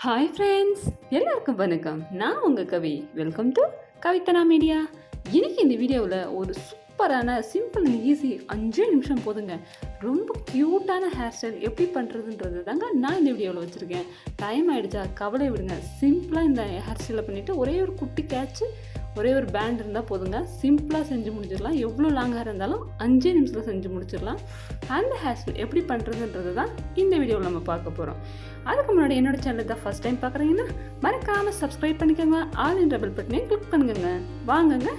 Hi friends, எல்லாருக்கும் வணக்கம். நான் உங்கள் Kavi. Welcome to Kavithana media. இன்னைக்கு இந்த வீடியோவில் ஒரு சூப்பரான சிம்பிள் அண்ட் ஈஸி 5 நிமிஷம் போதுங்க ரொம்ப க்யூட்டான ஹேர் ஸ்டைல் எப்படி பண்ணுறதுன்றது தாங்க நான் இந்த வீடியோவில் வச்சுருக்கேன். டைம் ஆகிடுச்சா கவலை விடுங்க, சிம்பிளாக இந்த ஹேர் ஸ்டைலை பண்ணிவிட்டு ஒரே ஒரு குட்டி கேட்ச்சு ஒரே ஒரு பேண்ட் இருந்தால் போதுங்க. சிம்பிளாக செஞ்சு முடிச்சிடலாம். எவ்வளோ லாங்காக இருந்தாலும் 5 நிமிஷத்தில் செஞ்சு முடிச்சிடலாம். அந்த ஹேர் ஸ்டைல் எப்படி பண்ணுறதுன்றது தான் இந்த வீடியோவில் நம்ம பார்க்க போகிறோம். அதுக்கு முன்னாடி என்னோட சேனல் தான் ஃபஸ்ட் டைம் பார்க்குறீங்கன்னா மறக்காமல் சப்ஸ்கிரைப் பண்ணிக்கோங்க. ஆல் இன் டபுள் பட்டனையும் கிளிக் பண்ணுங்க. வாங்குங்க,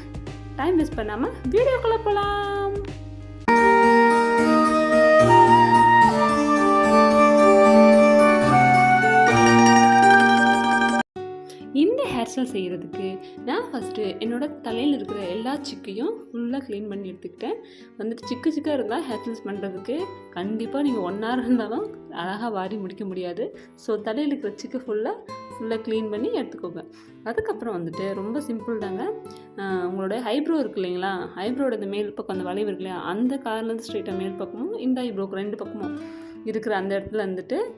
டைம் வேஸ்ட் பண்ணாமல் வீடியோக்குள்ளே போகலாம். இந்த ஹேர் ஸ்டைல் செய்கிறதுக்கு நான் ஃபஸ்ட்டு என்னோடய தலையில் இருக்கிற எல்லா சிக்கையும் ஃபுல்லாக க்ளீன் பண்ணி எடுத்துக்கிட்டேன். சிக்காக இருந்தால் ஹேர் ஸ்டைல்ஸ் பண்ணுறதுக்கு கண்டிப்பாக நீங்கள் 1 hour இருந்தாலும் அழகாக வாரி முடிக்க முடியாது. ஸோ தலையில் இருக்கிற சிக்கை ஃபுல்லாக க்ளீன் பண்ணி எடுத்துக்கோங்க. அதுக்கப்புறம் ரொம்ப சிம்பிள் தாங்க. உங்களோட ஐப்ரோ இருக்குது இல்லைங்களா, ஐப்ரோட இந்த மேல் பக்கம் அந்த வளைவு இருக்கு இல்லையா, அந்த கார்லேருந்து ஸ்ட்ரெயிட்டாக மேல் பக்கமும் இந்த ஐப்ரோக்கு 2 பக்கமும் இருக்கிற அந்த இடத்துல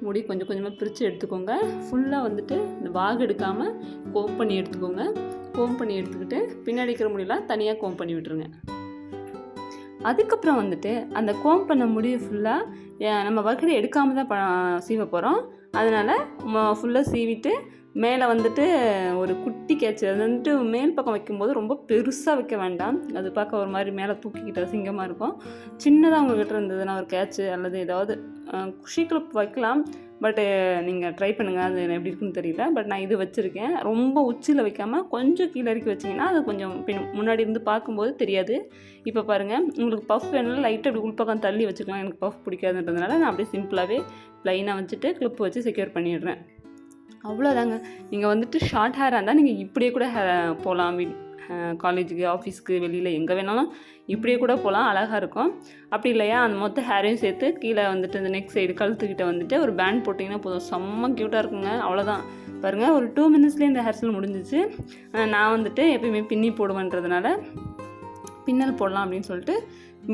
முடி கொஞ்சம் கொஞ்சமாக பிரித்து எடுத்துக்கோங்க. ஃபுல்லாக இந்த வாகு எடுக்காமல் கோம் பண்ணி எடுத்துக்கோங்க. கோம் பண்ணி எடுத்துக்கிட்டு பின்னாடி இருக்கிற முடியெல்லாம் தனியாக கோம் பண்ணி விட்டுருங்க. அதுக்கப்புறம் அந்த கோம் பண்ண முடியை ஃபுல்லாக நம்ம வகுடு எடுக்காமல் தான் சீவ போகிறோம். அதனால் ஃபுல்லாக சீவிட்டு மேலே ஒரு குட்டி கேட்ச் அது மேல் பக்கம் வைக்கும்போது ரொம்ப பெருசாக வைக்க வேண்டாம். அது பார்க்க ஒரு மாதிரி மேலே தூக்கிக்கிட்ட சிங்கமாக இருக்கும். சின்னதாக உங்கள்கிட்ட இருந்ததுன்னா ஒரு கேட்ச்சு அல்லது ஏதாவது குஷி கிளிப் வைக்கலாம். பட்டு நீங்கள் ட்ரை பண்ணுங்கள், அது எப்படி இருக்குன்னு தெரியல. பட் நான் இது வச்சுருக்கேன். ரொம்ப உச்சியில் வைக்காமல் கொஞ்சம் கீழே இறக்கி வச்சிங்கன்னா அது கொஞ்சம் முன்னாடி இருந்து பார்க்கும்போது தெரியாது. இப்போ பாருங்கள், உங்களுக்கு பஃப் வேணும்னா லைட்டாக அப்படி உள்பக்கம் தள்ளி வச்சுக்கலாம். எனக்கு பஃப் பிடிக்காதுன்றதுனால நான் அப்படியே சிம்பிளாகவே ப்ளைனாக வச்சுட்டு கிளிப் வச்சு செக்யூர் பண்ணிடுறேன். அவ்வளோதாங்க. நீங்கள் ஷார்ட் ஹேராக இருந்தால் நீங்கள் இப்படியே கூட போகலாம். காலேஜுக்கு, ஆஃபீஸ்க்கு, வெளியில் எங்கே வேணாலும் இப்படியே கூட போகலாம், அழகாக இருக்கும். அப்படி இல்லையா அந்த மொத்த ஹேரையும் சேர்த்து கீழே இந்த நெக் சைடு கழுத்துக்கிட்ட ஒரு பேண்ட் போட்டிங்கன்னா போதும், செம்ம க்யூட்டாக இருக்குங்க. அவ்வளோதான். பாருங்கள், ஒரு 2 minutesலேயே இந்த ஹேர் ஸ்டைல் முடிஞ்சிச்சு. நான் எப்பயுமே பின்னி போடுவேன்றதுனால பின்னல் போடலாம் அப்படின்னு சொல்லிட்டு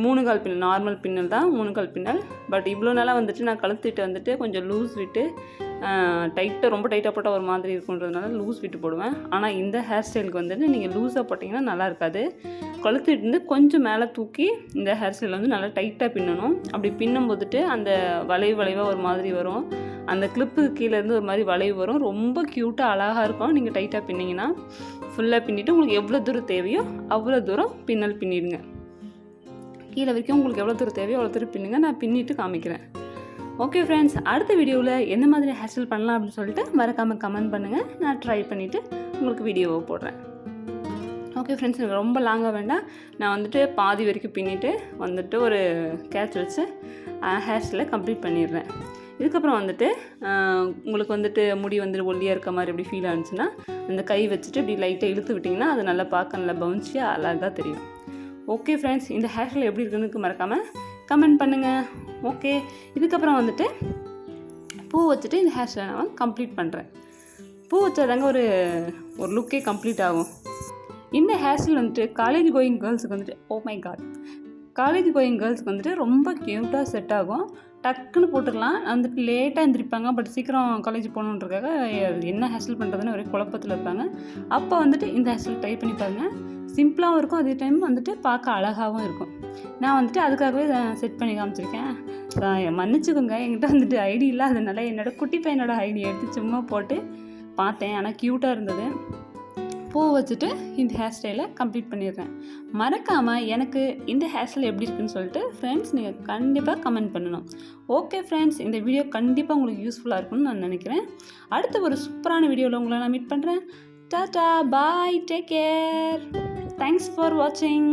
3/4 பின்னல், நார்மல் பின்னல் தான், 3/4 பின்னல். பட் இவ்வளோ நாளாக நான் கழுத்துட்டு கொஞ்சம் லூஸ் விட்டு டைட்டாக ரொம்ப டைட்டாக போட்டால் ஒரு மாதிரி இருக்குன்றதுனால லூஸ் விட்டு போடுவேன். ஆனால் இந்த ஹேர் ஸ்டைலுக்கு நீங்கள் லூஸாக போட்டிங்கன்னா நல்லா இருக்காது. கழுத்துட்டு கொஞ்சம் மேலே தூக்கி இந்த ஹேர் ஸ்டைல் நல்லா டைட்டாக பின்னணும். அப்படி பின்னும் அந்த வளைவாக ஒரு மாதிரி வரும். அந்த கிளிப்பு கீழேருந்து ஒரு மாதிரி வளைவு வரும். ரொம்ப க்யூட்டாக அழகாக இருக்கும். நீங்கள் டைட்டாக பின்னிங்கன்னா ஃபுல்லாக பின்னிவிட்டு உங்களுக்கு எவ்வளோ தூரம் தேவையோ அவ்வளோ தூரம் பின்னல் பின்னிடுங்க. கீழே வரைக்கும் உங்களுக்கு எவ்வளோ தூரம் தேவையோ அவ்வளோ தூரம் பின்னுங்க. நான் பின்னிட்டு காமிக்கிறேன். ஓகே ஃப்ரெண்ட்ஸ், அடுத்த வீடியோவில் என்ன மாதிரி ஹேர் ஸ்டைல் பண்ணலாம் அப்படின்னு சொல்லிட்டு மறக்காமல் கமெண்ட் பண்ணுங்கள். நான் ட்ரை பண்ணிவிட்டு உங்களுக்கு வீடியோவை போடுறேன். ஓகே ஃப்ரெண்ட்ஸ், எனக்கு ரொம்ப லாங்காக வேண்டாம். நான் பாதி வரைக்கும் பின்னிட்டு ஒரு கேட்ச் வச்சு ஹேர் ஸ்டைலை கம்ப்ளீட் பண்ணிடுறேன். இதுக்கப்புறம் உங்களுக்கு முடி ஒல்லியாக இருக்க மாதிரி எப்படி ஃபீல் ஆனிச்சுன்னா அந்த கை வச்சுட்டு இப்படி லைட்டாக இழுத்து விட்டிங்கன்னா அது நல்லா பார்க்க நல்லா பவுன்ஸியாக அழகாக தெரியும். ஓகே ஃப்ரெண்ட்ஸ், இந்த ஹேர் ஸ்டைல் எப்படி இருக்குன்னு மறக்காமல் கமெண்ட் பண்ணுங்கள். ஓகே, இதுக்கப்புறம் பூ வச்சுட்டு இந்த ஹேர் ஸ்டைலை நான் கம்ப்ளீட் பண்ணுறேன். பூ வச்சாதாங்க ஒரு லுக்கே கம்ப்ளீட் ஆகும். இந்த ஹேர் ஸ்டைல் காலேஜ் கோயிங் கேர்ள்ஸுக்கு oh my god, college going கேர்ள்ஸுக்கு ரொம்ப க்யூட்டாக செட் ஆகும். டக்குன்னு போட்டுடலாம். லேட்டாக எழுந்திரிப்பாங்க, பட் சீக்கிரம் காலேஜ் போகணுன்றக்காக என்ன ஹேர் ஸ்டைல் பண்ணுறதுன்னு ஒரே குழப்பத்தில் இருப்பாங்க. அப்போ இந்த ஹேர் ஸ்டைல் ட்ரை பண்ணி பாருங்கள். சிம்பிளாகவும் இருக்கும், அதே டைம் பார்க்க அழகாகவும் இருக்கும். நான் அதுக்காகவே செட் பண்ணி காமிச்சிருக்கேன். மன்னிச்சுக்கோங்க, என்கிட்ட ஐடி இல்லை, அதனால என்னோடய குட்டி பையனோட ஐடி எடுத்து சும்மா போட்டு பார்த்தேன். ஆனால் க்யூட்டாக இருந்தது. பூ வச்சுட்டு இந்த ஹேர் ஸ்டைலை கம்ப்ளீட் பண்ணிடுறேன். மறக்காமல் எனக்கு இந்த ஹேர் ஸ்டைல் எப்படி இருக்குன்னு சொல்லிட்டு ஃப்ரெண்ட்ஸ் நீங்கள் கண்டிப்பாக கமெண்ட் பண்ணணும். ஓகே ஃப்ரெண்ட்ஸ், இந்த வீடியோ கண்டிப்பாக உங்களுக்கு யூஸ்ஃபுல்லாக இருக்கும்னு நான் நினைக்கிறேன். அடுத்த ஒரு சூப்பரான வீடியோவில் உங்களை நான் மீட் பண்ணுறேன். டாடா, பாய், டேக் கேர், தேங்க்ஸ் ஃபார் வாட்சிங்.